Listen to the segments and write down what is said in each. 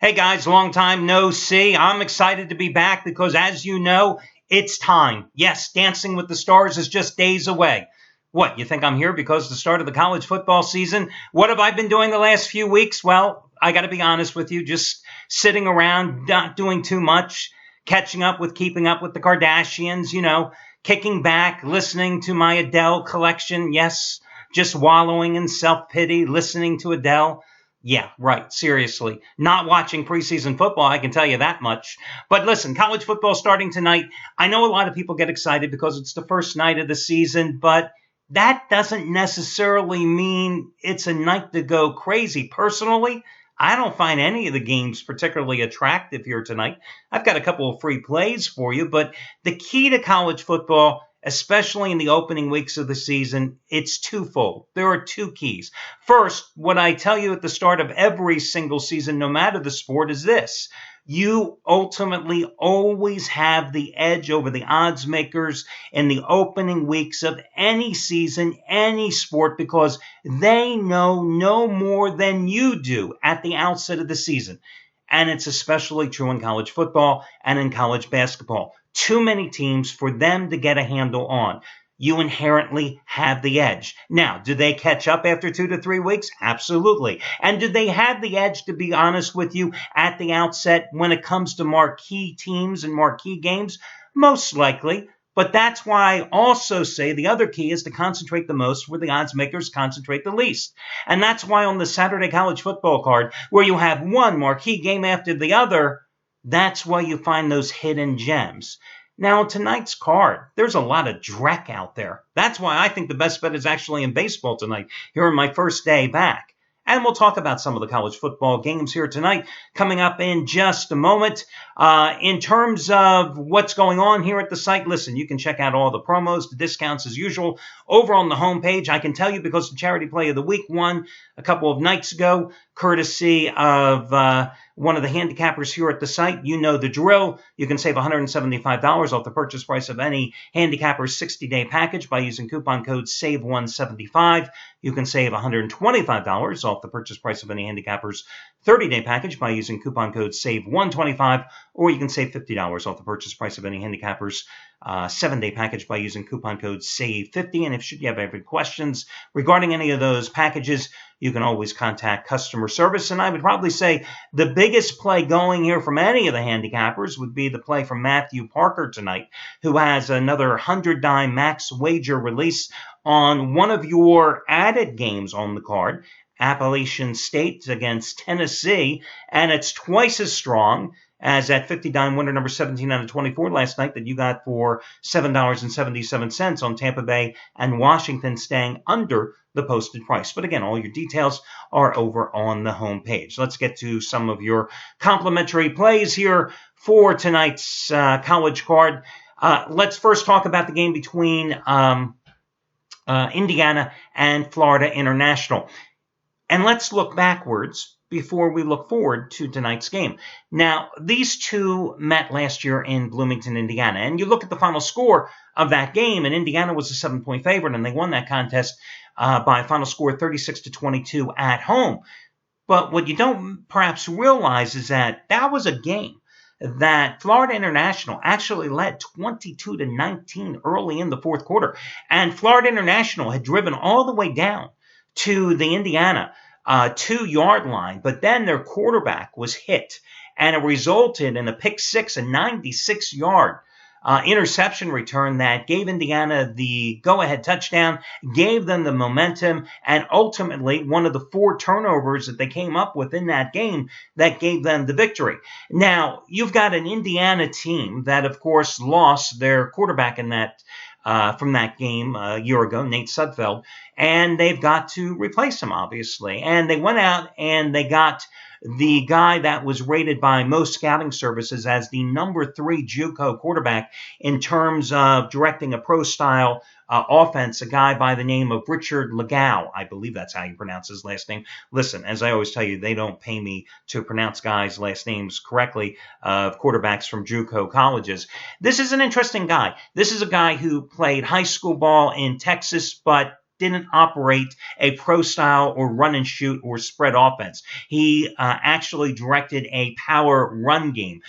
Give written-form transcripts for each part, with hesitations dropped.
Hey guys, long time no see. I'm excited to be back because, as you know, it's time. Yes, Dancing with the Stars is just days away. What, you think I'm here because of the start of the college football season? What have I been doing the last few weeks? Well, I got to be honest with you, just sitting around, not doing too much, catching up with keeping up with the Kardashians, kicking back, listening to my Adele collection. Yes, just wallowing in self-pity, listening to Adele. Yeah, right. Seriously. Not watching preseason football, I can tell you that much. But listen, college football starting tonight. I know a lot of people get excited because it's the first night of the season, but that doesn't necessarily mean it's a night to go crazy. Personally, I don't find any of the games particularly attractive here tonight. I've got a couple of free plays for you, but the key to college football, especially in the opening weeks of the season, it's twofold. There are two keys. First, what I tell you at the start of every single season, no matter the sport, is this. You ultimately always have the edge over the odds makers in the opening weeks of any season, any sport, because they know no more than you do at the outset of the season. And it's especially true in college football and in college basketball. Too many teams for them to get a handle on. You inherently have the edge. Now, do they catch up after 2 to 3 weeks? Absolutely. And do they have the edge, to be honest with you, at the outset when it comes to marquee teams and marquee games? Most likely. But that's why I also say the other key is to concentrate the most where the odds makers concentrate the least. And that's why on the Saturday college football card, where you have one marquee game after the other, that's why you find those hidden gems. Now, tonight's card, there's a lot of dreck out there. That's why I think the best bet is actually in baseball tonight, here on my first day back. And we'll talk about some of the college football games here tonight, coming up in just a moment. In terms of what's going on here at the site, listen, you can check out all the promos, the discounts as usual, over on the homepage. I can tell you because the Charity Play of the Week won a couple of nights ago, courtesy of one of the handicappers here at the site. You know the drill. You can save $175 off the purchase price of any handicapper's 60-day package by using coupon code SAVE175. You can save $125 off the purchase price of any handicapper's 30-day package by using coupon code SAVE125, or you can save $50 off the purchase price of any handicapper's 7-day package by using coupon code SAVE50. And if should you have any questions regarding any of those packages, you can always contact customer service. And I would probably say the biggest play going here from any of the handicappers would be the play from Matthew Parker tonight, who has another 100-dime max wager release on one of your added games on the card, Appalachian State against Tennessee, and it's twice as strong as that 50-dime winner number 17 out of 24 last night that you got for $7.77 on Tampa Bay and Washington, staying under the posted price. But again, all your details are over on the homepage. Let's get to some of your complimentary plays here for tonight's college card. Let's first talk about the game between Indiana and Florida International. And let's look backwards before we look forward to tonight's game. Now, these two met last year in Bloomington, Indiana. And you look at the final score of that game, and Indiana was a 7-point favorite, and they won that contest by a final score 36-22 at home. But what you don't perhaps realize is that that was a game that Florida International actually led 22-19 early in the fourth quarter. And Florida International had driven all the way down to the Indiana 2-yard line, but then their quarterback was hit, and it resulted in a pick six, a 96-yard interception return that gave Indiana the go-ahead touchdown, gave them the momentum, and ultimately one of the 4 turnovers that they came up with in that game that gave them the victory. Now, you've got an Indiana team that, of course, lost their quarterback in that from that game a year ago, Nate Sudfeld, and they've got to replace him, obviously. And they went out and they got the guy that was rated by most scouting services as the number 3 JUCO quarterback in terms of directing a pro-style offense, a guy by the name of Richard Legal. I believe that's how you pronounce his last name. Listen, as I always tell you, they don't pay me to pronounce guys' last names correctly of quarterbacks from JUCO colleges. This is an interesting guy. This is a guy who played high school ball in Texas, but didn't operate a pro style or run and shoot or spread offense. He actually directed a power run game.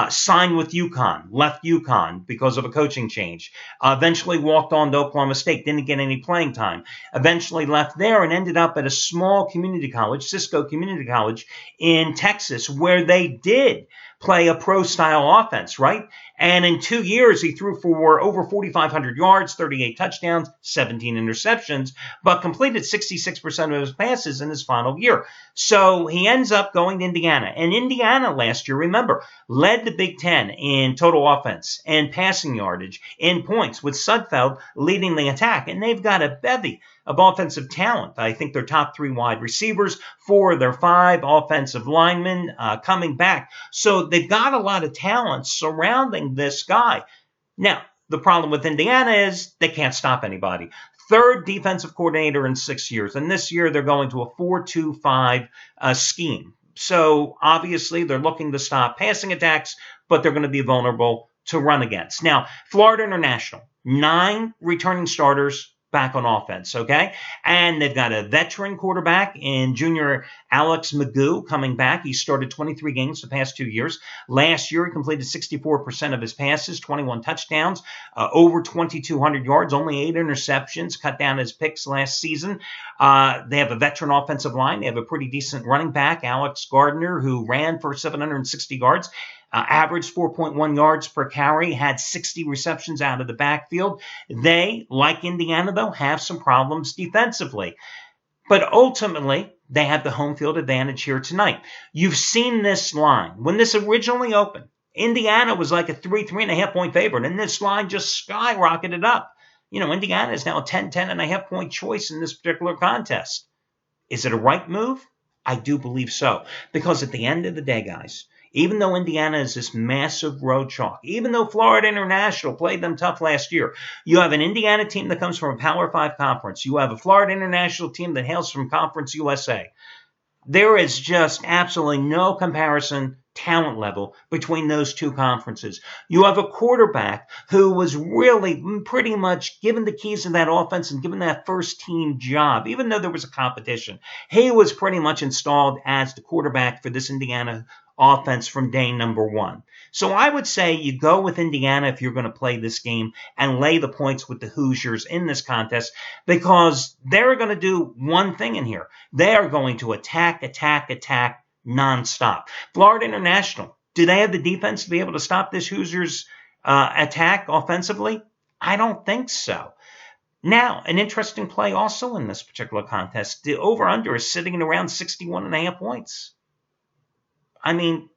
Signed with UConn, left UConn because of a coaching change. Eventually walked on to Oklahoma State, didn't get any playing time. Eventually left there and ended up at a small community college, Cisco Community College in Texas, where they did play a pro-style offense, right? And in 2 years, he threw for over 4,500 yards, 38 touchdowns, 17 interceptions, but completed 66% of his passes in his final year. So he ends up going to Indiana. And Indiana last year, remember, led the Big Ten in total offense and passing yardage in points, with Sudfeld leading the attack. And they've got a bevy of offensive talent. I think their top 3 wide receivers, 4 of their 5 offensive linemen coming back. So they've got a lot of talent surrounding this guy. Now, the problem with Indiana is they can't stop anybody. 3rd defensive coordinator in 6 years. And this year they're going to a 4-2-5 scheme. So obviously they're looking to stop passing attacks, but they're going to be vulnerable to run against. Now, Florida International, 9 returning starters back on offense, okay? And they've got a veteran quarterback in junior Alex Magoo coming back. He started 23 games the past 2 years. Last year, he completed 64% of his passes, 21 touchdowns, over 2,200 yards, only 8 interceptions, cut down his picks last season. They have a veteran offensive line. They have a pretty decent running back, Alex Gardner, who ran for 760 yards. Averaged 4.1 yards per carry, had 60 receptions out of the backfield. They, like Indiana, though, have some problems defensively. But ultimately, they have the home field advantage here tonight. You've seen this line. When this originally opened, Indiana was like a 3.5 point favorite, and this line just skyrocketed up. You know, Indiana is now a 10.5 point choice in this particular contest. Is it a right move? I do believe so. Because at the end of the day, guys, even though Indiana is this massive road chalk, even though Florida International played them tough last year, you have an Indiana team that comes from a Power 5 conference. You have a Florida International team that hails from Conference USA. There is just absolutely no comparison talent level between those two conferences. You have a quarterback who was really pretty much given the keys to that offense and given that first team job, even though there was a competition. He was pretty much installed as the quarterback for this Indiana offense from day number 1. So I would say you go with Indiana if you're going to play this game and lay the points with the Hoosiers in this contest, because they're going to do one thing in here. They are going to attack nonstop. Florida International, do they have the defense to be able to stop this Hoosiers attack offensively? I don't think so. Now, an interesting play also in this particular contest. The over-under is sitting at around 61.5 points. I mean,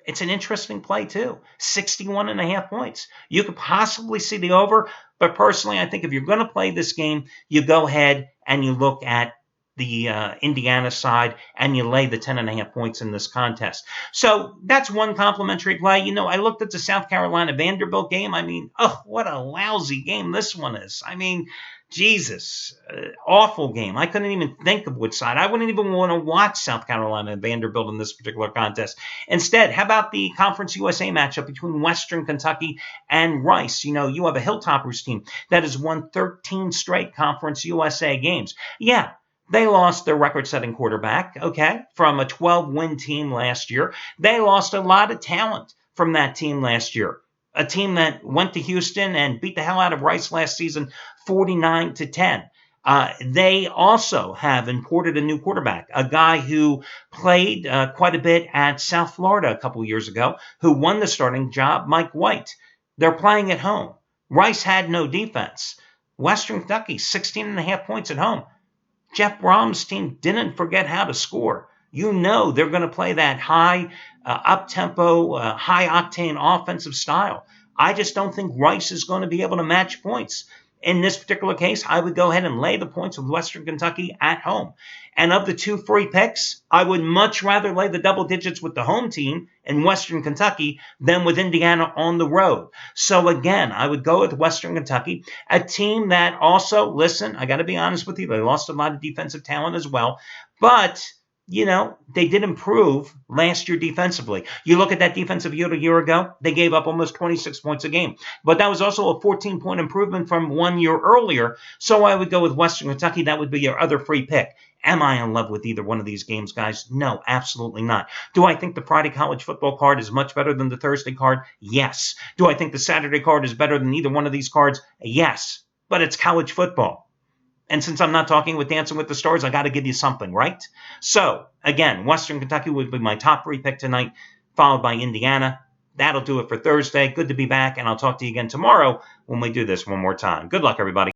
it's an interesting play too. 61.5 points. You could possibly see the over, but personally, I think if you're going to play this game, you go ahead and you look at the Indiana side and you lay the 10.5 points in this contest. So that's one complimentary play. You know, I looked at the South Carolina Vanderbilt game. I mean, oh, what a lousy game this one is. I mean, Jesus, awful game. I couldn't even think of which side. I wouldn't even want to watch South Carolina and Vanderbilt in this particular contest. Instead, how about the Conference USA matchup between Western Kentucky and Rice? You know, you have a Hilltoppers team that has won 13 straight Conference USA games. Yeah, they lost their record-setting quarterback, okay, from a 12-win team last year. They lost a lot of talent from that team last year. A team that went to Houston and beat the hell out of Rice last season 49-10. They also have imported a new quarterback, a guy who played quite a bit at South Florida a couple years ago, who won the starting job, Mike White. They're playing at home. Rice had no defense. Western Kentucky, 16.5 points at home. Jeff Brom's team didn't forget how to score. You know they're going to play that high, up-tempo, high-octane offensive style. I just don't think Rice is going to be able to match points. In this particular case, I would go ahead and lay the points with Western Kentucky at home. And of the 2 free picks, I would much rather lay the double digits with the home team in Western Kentucky than with Indiana on the road. So again, I would go with Western Kentucky, a team that also, listen, I got to be honest with you, they lost a lot of defensive talent as well. But they did improve last year defensively. You look at that defensive unit a year ago, they gave up almost 26 points a game. But that was also a 14-point improvement from 1 year earlier. So I would go with Western Kentucky. That would be your other free pick. Am I in love with either one of these games, guys? No, absolutely not. Do I think the Friday college football card is much better than the Thursday card? Yes. Do I think the Saturday card is better than either one of these cards? Yes. But it's college football. And since I'm not talking with Dancing with the Stars, I got to give you something, right? So, again, Western Kentucky would be my top free pick tonight, followed by Indiana. That'll do it for Thursday. Good to be back, and I'll talk to you again tomorrow when we do this one more time. Good luck, everybody.